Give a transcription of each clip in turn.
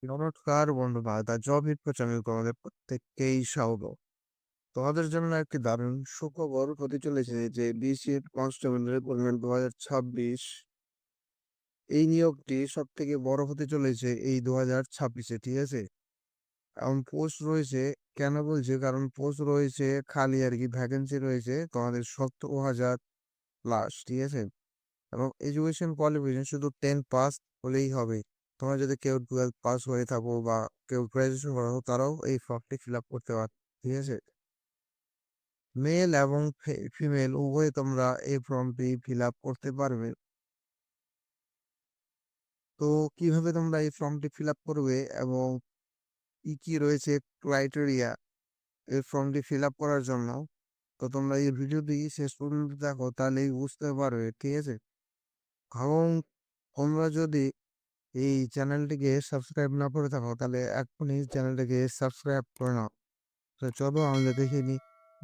নমস্কার বন্ধুরা, the job info channel তোমাদের প্রত্যেককেই স্বাগত। তোমাদের জন্য একটি দারুণ সুখবর হতে চলেছে যে বিসিএস কনস্টেবল রিক্রুটমেন্ট 2026 এই নিয়োগটি সব থেকে বড় হতে চলেছে এই 2026-এ, ঠিক আছে। এখন পোস্ট রয়েছে, কেন বলছে, কারণ পোস্ট রয়েছে খালি আর কি, ভ্যাকেন্সি রয়েছে তোমাদের 17,000 প্লাস, ঠিক আছে। এবং এডুকেশন কোয়ালিফিকেশন শুধু 10 পাস হলেই হবে। তোমরা যদি কেউ 12 পাস হয়ে থাকো বা কেউ গ্রাজুয়েশন করো, তারাও এই ফর্মটি ফিল আপ করতে পারো, ঠিক আছে। মেল এবং ফিমেল উভয়ে তোমরা এই ফর্মটি ফিল আপ করতে পারবে। তো কিভাবে তোমরা এই ফর্মটি ফিল আপ করবে এবং কি কি রয়েছে ক্রাইটেরিয়া এই ফর্মটি ফিল আপ করার জন্য, তো তোমরা এই ভিডিওটি শেষ পর্যন্ত দেখো, তাহলেই বুঝতে পারবে, ঠিক আছে। এবং তোমরা যদি এই চ্যানেলটিকে সাবস্ক্রাইব না করে থাকো, তাহলে এখনই চ্যানেলটিকে সাবস্ক্রাইব করে নাও। তো চলো আমরা দেখে নিই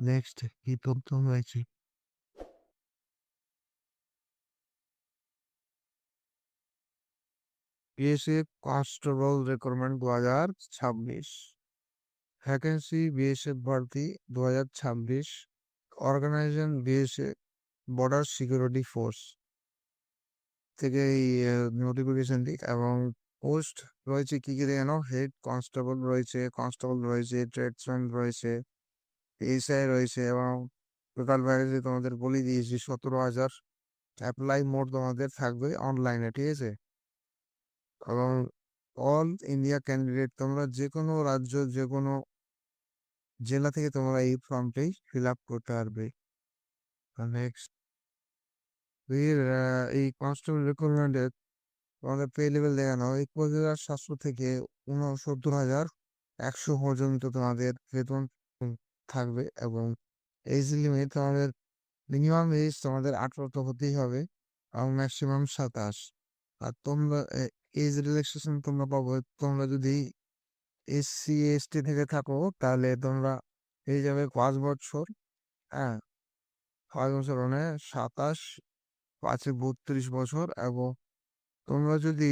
নেক্সট কি তথ্য হয়েছে। BSF constable recruitment 2026, vacancy BSF ভর্তি 2026, organisation BSF border security force থেকে এই নোটিফিকেশনটি। এবং পোস্ট রয়েছে কি কি জানো, হেড কনস্টেবল রয়েছে, ট্রেডসম্যান রয়েছে, এসআই রয়েছে। এবং টোটাল ভ্যাকেন্সি তোমাদের বলে দিয়েছি 17,000। অ্যাপ্লাই মোড তোমাদের থাকবে অনলাইনে, ঠিক আছে। এবং অল ইন্ডিয়া ক্যান্ডিডেট, তোমরা যে কোনো রাজ্য, যে কোনো জেলা থেকে তোমরা এই ফর্মটি ফিল আপ করতে পারবে। নেক্সট, এই কনস্টেবল রিক্রুটমেন্টের তোমাদের পে লেভেল দেখানো 21,700 থেকে 69,100 পর্যন্ত তোমাদের বেতন থাকবে। এবং এজ লিমিট তোমাদের, মিনিমাম এজ তোমাদের 18 তো হতেই হবে এবং ম্যাক্সিমাম 27। আর তোমরা এজ রিল্যাক্সেশন তোমরা পাবো, তোমরা যদি এসসি এসটি থেকে থাকো, তাহলে তোমরা পেয়ে যাবে 5 বছর। হ্যাঁ, 5 বছর মানে 27, 5-এ 32 বছর। এবং তোমরা যদি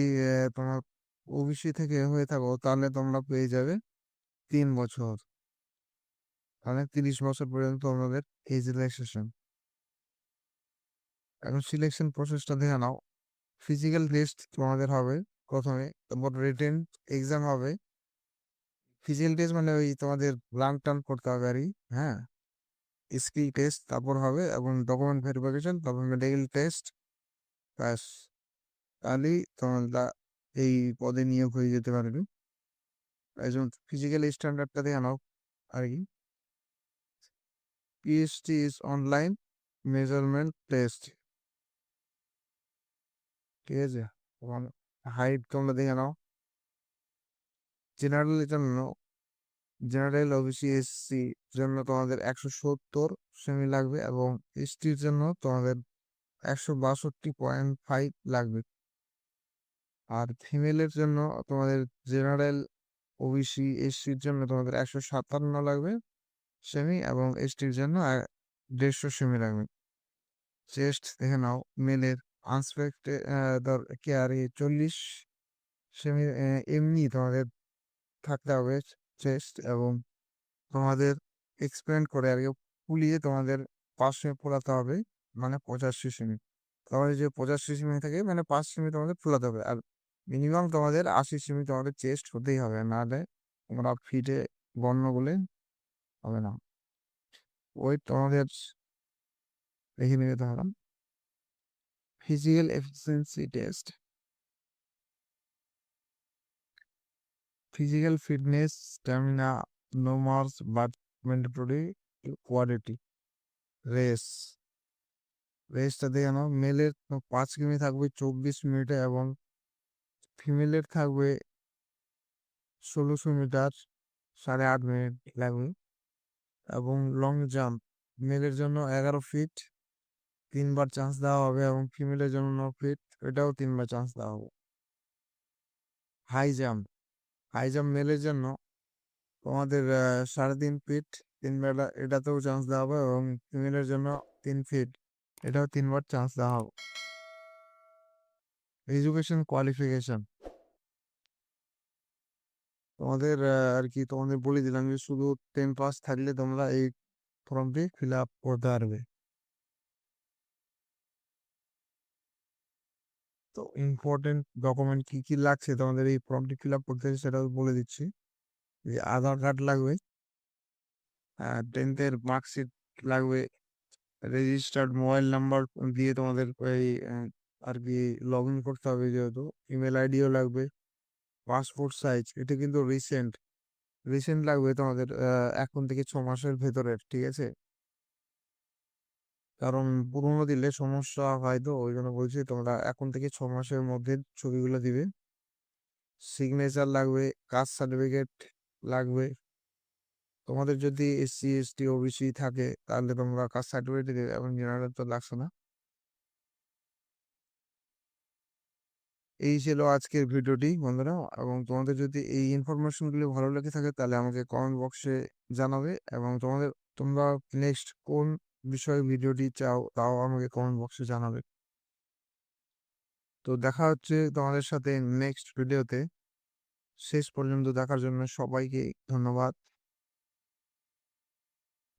তোমার ওবিসি থেকে হয়ে থাকো, তাহলে তোমরা পেয়ে যাবে 3 বছর, মানে 30 বছর পর্যন্ত তোমাদের এজ রিল্যাক্সেশন। এখন সিলেকশন প্রসেসটা দেখে নাও। ফিজিক্যাল টেস্ট তোমাদের হবে প্রথমে, তারপর রিটেন এক্সাম হবে। ফিজিক্যাল টেস্ট মানে ওই তোমাদের রান টান করতে হবে আর কি, হ্যাঁ। স্কিল টেস্ট তারপর হবে, এবং ডকুমেন্ট ভেরিফিকেশন, তারপর মেডিকেল টেস্ট। ব্যাস, তাহলেই তোমরা এই পদে নিয়োগ হয়ে যেতে পারবে। একজন ফিজিক্যাল স্ট্যান্ডার্ডটা দেখে নাও আর কি। PST is online measurement test, ঠিক আছে। হাইট তোমরা দেখে নাও। জেনারেল জন্য, জেনারেল ওবিসি এসসি জন্য তোমাদের 170 সেমি লাগবে, এবং এসটির জন্য তোমাদের 162.5 লাগবে। আর ফিমেলের জন্য তোমাদের জেনারেল ওবিসি এসসির জন্য তোমাদের 157 লাগবে সেমি, এবং এসটির জন্য 150 সেমি লাগবে। চেস্ট দেখে নাও। মেলের আনস্পেক্টেড কি আর 40 সেমি এমনি তোমাদের থাকতে হবে চেস্ট। এবং তোমাদের এক্সপ্যান্ড করে আর কি, ফুলিয়ে তোমাদের 5 সেমি ফোলাতে হবে, মানে 85 সেমি। তোমাদের যে 85 সেমি থাকে, মানে 5 সেমি তোমাদের ফোলাতে হবে। আর মিনিমাম তোমাদের 80 সেমি তোমাদের চেস্ট হতেই হবে, নাহলে তোমরা ফিটে গণ্য বলে হবে না। ওই তোমাদের দেখে নিতে হবে। Physical efficiency test, physical fitness, stamina, no marks but mandatory quality. Race, রেসটা দেখে নাও। মেলের 5 কিমি থাকবে 24 মিনিটে, এবং ফিমেলের থাকবে 1600 মিটার, 8.5 মিনিট লাগবে। এবং লং জাম্প, মেলের জন্য 11 ফিট, 3 বার চান্স দেওয়া হবে, এবং ফিমেলের জন্য 9 ফিট, এটাও 3 বার চান্স দেওয়া হবে। হাই জাম্প, হাই জাম্প মেলের জন্য তোমাদের 3.5 ফিট, 3 বার, এটাতেও চান্স দেওয়া হবে। এবং ফিমেলের জন্য 3 ফিট, এটাও 3 বার চান্স দেওয়া হবে। এডুকেশন কোয়ালিফিকেশন, তোমাদের আর কি তোমাদের বলে দিলাম যে শুধু 10 পাস থাকলে তোমরা এই ফর্মটি ফিল আপ করতে পারবে। তো ইম্পর্টেন্ট ডকুমেন্ট কি কি লাগছে তোমাদের এই ফর্মটি ফিল আপ করতে, সেটাও বলে দিচ্ছি। যে আধার কার্ড লাগবে, 10th এর মার্কশিট লাগবে, রেজিস্টার্ড মোবাইল নাম্বার দিয়ে তোমাদের এই আর কি লগ ইন করতে হবে, যেহেতু ইমেল আইডিও লাগবে, পাসপোর্ট সাইজ, এটা কিন্তু রিসেন্ট রিসেন্ট লাগবে তোমাদের, এখন থেকে 6 মাসের ভেতরের, ঠিক আছে? কারণ পুরোনো দিলে সমস্যা হয়, তো ওই জন্য বলছি তোমরা এখন থেকে 6 মাসের মধ্যে ছবিগুলো দিবে। সিগনেচার লাগবে, কাস্ট সার্টিফিকেট লাগবে। তোমাদের যদি এসসি এসটি ওবিসি থাকে তাহলে তোমরা কাস্ট সার্টিফিকেট দেবে, এবং জেনারেল তো লাগছে না। এই ছিল আজকের ভিডিওটি বন্ধুরা, এবং তোমাদের যদি এই ইনফরমেশন গুলো ভালো লেগে থাকে তাহলে আমাকে কমেন্ট বক্সে জানাবে, এবং তোমরা নেক্সট কোন বিষয়ে ভিডিওটি চাও তাও আমাকে কমেন্ট বক্সে জানাবে। তো দেখা হচ্ছে তোমাদের সাথে নেক্সট ভিডিওতে। শেষ পর্যন্ত দেখার জন্য সবাইকে ধন্যবাদ।